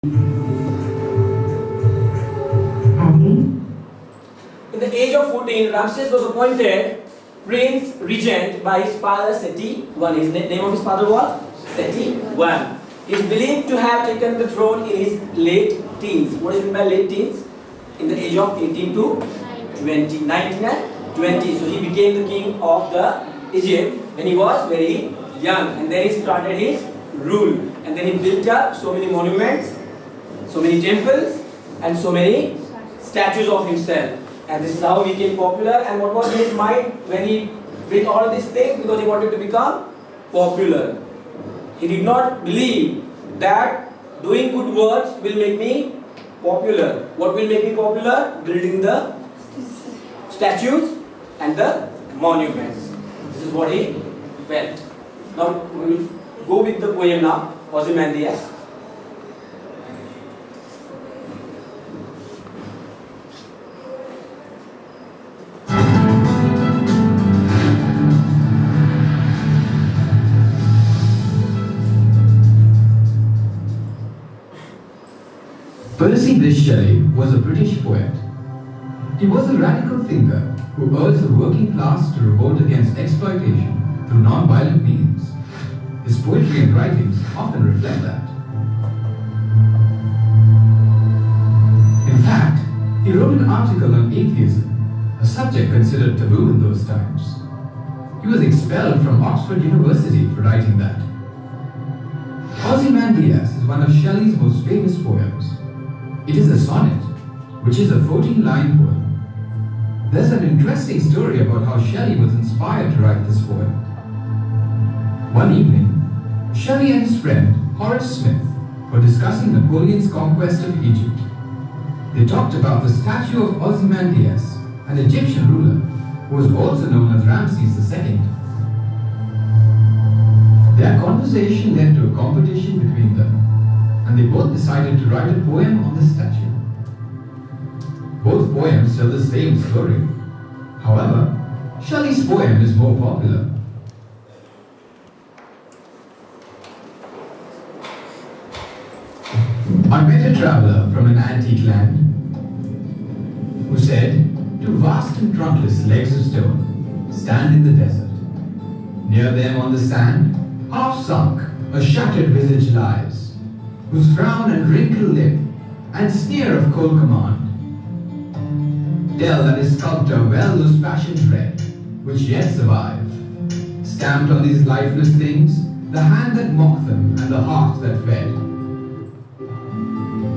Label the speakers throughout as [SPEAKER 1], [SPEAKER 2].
[SPEAKER 1] In the age of 14, Ramses was appointed Prince Regent by his father Seti I. His name of his father was Seti I. He is believed to have taken the throne in his late teens. What is meant by late teens? In the age of 18 to 20, 19 and 20. So he became the king of the Egypt when he was very young, and then he started his rule, and then he built up so many monuments, so many temples, and so many statues of himself. And this is how he became popular. And what was his mind when he did all these things? Because he wanted to become popular. He did not believe that doing good works will make me popular. What will make me popular? Building the statues and the monuments. This is what he felt. Now we will go with the poem now, Ozymandias.
[SPEAKER 2] Percy Shelley was a British poet. He was a radical thinker who urged the working class to revolt against exploitation through non-violent means. His poetry and writings often reflect that. In fact, he wrote an article on atheism, a subject considered taboo in those times. He was expelled from Oxford University for writing that. Ozymandias is one of Shelley's most famous poems. It is a sonnet, which is a 14-line poem. There's an interesting story about how Shelley was inspired to write this poem. One evening, Shelley and his friend Horace Smith were discussing Napoleon's conquest of Egypt. They talked about the statue of Ozymandias, an Egyptian ruler who was also known as Ramses II. Their conversation led to a competition between them, and they both decided to write a poem on the statue. Both poems tell the same story. However, Shelley's poem is more popular. I met a traveller from an antique land who said, "Two vast and trunkless legs of stone stand in the desert. Near them on the sand, half sunk, a shattered visage lies, whose frown and wrinkled lip and sneer of cold command tell that his sculptor well those passions read, which yet survive. Stamped on these lifeless things, the hand that mocked them and the heart that fed.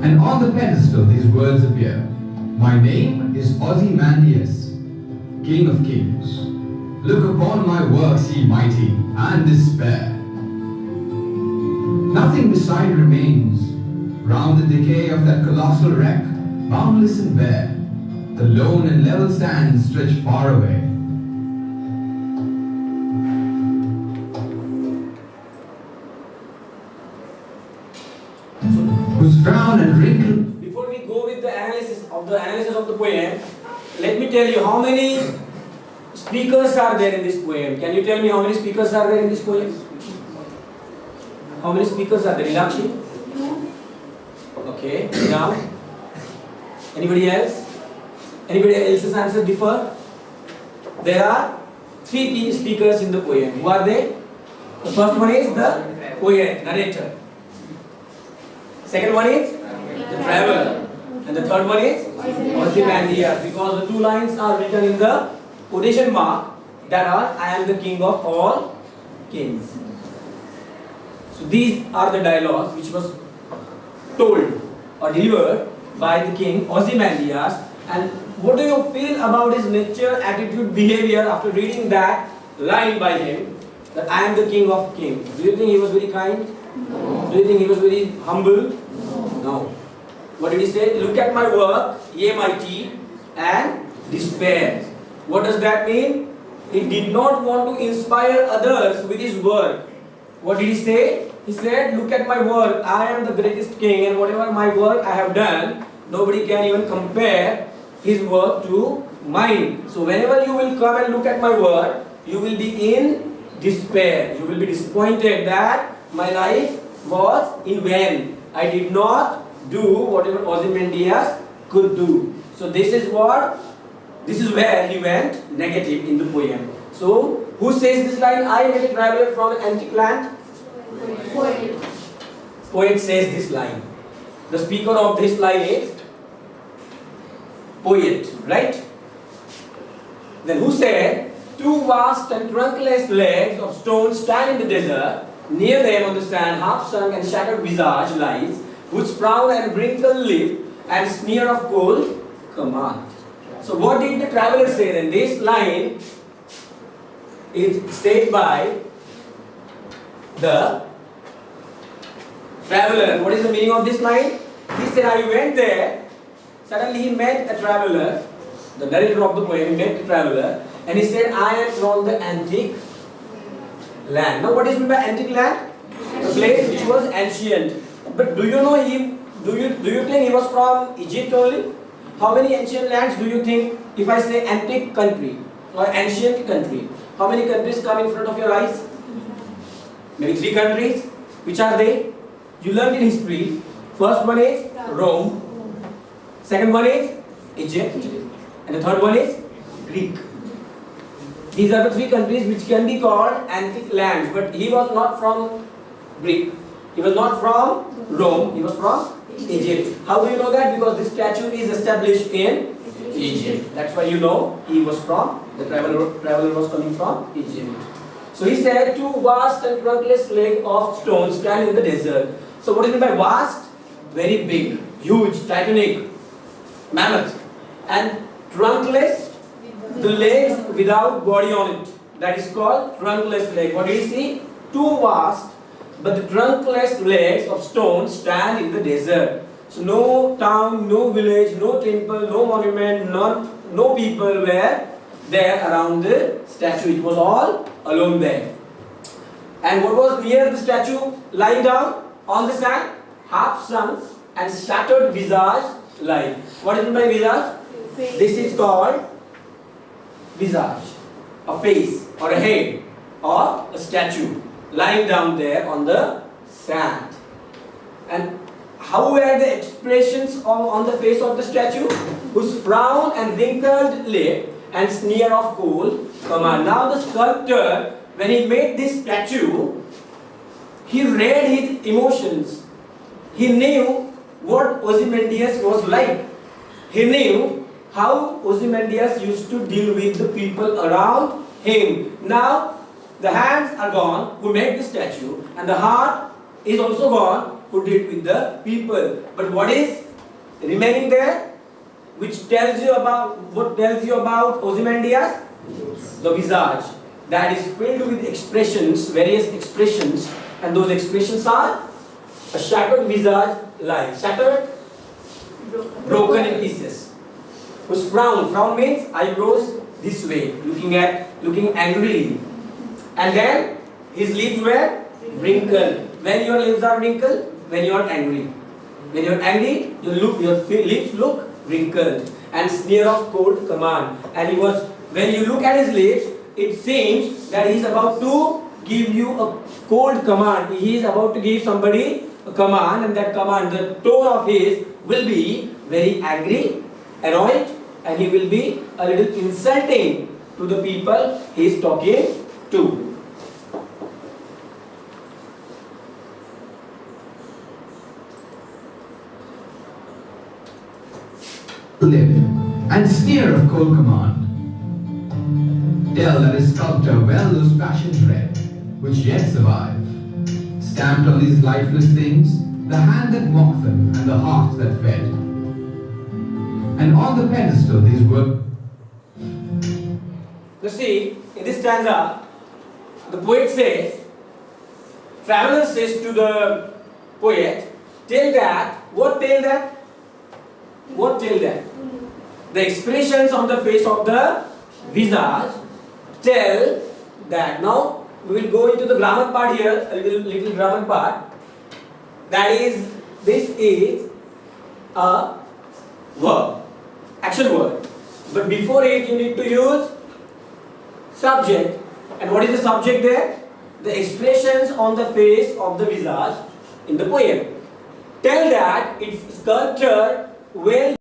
[SPEAKER 2] And on the pedestal these words appear, my name is Ozymandias, King of Kings. Look upon my works, ye mighty, and despair. Nothing beside remains, round the decay of that colossal wreck, boundless and bare, the lone and level sands stretch far away. Whose frown and wrinkle."
[SPEAKER 1] Before we go with the analysis of the poem, let me tell you how many speakers are there in this poem. Can you tell me how many speakers are there in this poem? How many speakers are there? Ilakshi? Okay, now. Anybody else? Anybody else's answer differ? There are three speakers in the poem. Who are they? The first one is the poet, narrator. Second one is the traveler. And the third one is Ozymandias, because the two lines are written in the quotation mark that are, I am the king of all kings. So these are the dialogues which was told or delivered by the king Ozymandias. And what do you feel about his nature, attitude, behavior after reading that line by him, that I am the king of kings? Do you think he was very kind? No. Do you think he was very humble? No. What did he say? Look at my work, ye mighty, and despair. What does that mean? He did not want to inspire others with his work. What did he say? He said, look at my work, I am the greatest king, and whatever my work I have done, nobody can even compare his work to mine. So whenever you will come and look at my work, you will be in despair. You will be disappointed that my life was in vain. I did not do whatever Ozymandias could do. So this is where he went negative in the poem. So who says this line? I met a traveler from an antique land. Poet says this line. The speaker of this line is poet, right? Then who said, two vast and trunkless legs of stone stand in the desert. Near them on the sand, half sunk and shattered visage lies, whose frown and wrinkled lip and sneer of cold command. So what did the traveler say then? This line is said by the traveler. What is the meaning of this line? He said, I went there, suddenly he met a traveler, the narrator of the poem met a traveler, and he said, I am from the antique land. Now what is meant by antique land? A place which was ancient. But do you know him? Do you think he was from Egypt only? How many ancient lands do you think, if I say antique country or ancient country, how many countries come in front of your eyes? Maybe 3 countries. Which are they? You learned in history. First one is Rome. Second one is Egypt. And the third one is Greek. These are the 3 countries which can be called antique lands. But he was not from Greek. He was not from Rome. He was from Egypt. How do you know that? Because this statue is established in Egypt. That's why you know he was from, the traveler was coming from Egypt. So he said, two vast and trunkless legs of stone stand in the desert. So what is meant by vast? Very big, huge, titanic, mammoth. And trunkless, the legs without body on it. That is called trunkless leg. What do you see? Two vast, but the trunkless legs of stone stand in the desert. So no town, no village, no temple, no monument, no people were there around the statue. It was all alone there. And what was near the statue? Lying down on the sand, half sunk and shattered visage lying. What is meant by visage? This is called visage, a face or a head of a statue lying down there on the sand. And how were the expressions on the face of the statue? Whose frown and wrinkled lip and sneer of cold command. Now the sculptor, when he made this statue, he read his emotions. He knew what Ozymandias was like. He knew how Ozymandias used to deal with the people around him. Now the hands are gone who made the statue, and the heart is also gone who did with the people. But what is remaining there? Which tells you about, what tells you about Ozymandias? The visage. That is filled with expressions, various expressions, and those expressions are a shattered visage lying. Shattered? Broken in pieces. Whose frown means eyebrows this way, looking angrily. And then his lips were wrinkled. When your lips are wrinkled, when you are angry. When you are angry, your lips look wrinkled and sneer of cold command. And he was, when you look at his lips, it seems that he is about to give you a cold command. He is about to give somebody a command, and that command, the tone of his will be very angry, annoyed, and he will be a little insulting to the people he is talking to.
[SPEAKER 2] Lip and sneer of cold command. Tell that his sculptor well those passions read, which yet survive. Stamped on these lifeless things, the hand that mocked them and the heart that fed. And on the pedestal these were.
[SPEAKER 1] You see, in this stanza, the poet says, traveler says to the poet, tell that, what tell that? What tell that? The expressions on the face of the visage tell that. Now we will go into the grammar part here, a little grammar part. That is, this is a verb, action word. But before it you need to use subject. And what is the subject there? The expressions on the face of the visage in the poem. tell that its sculptor will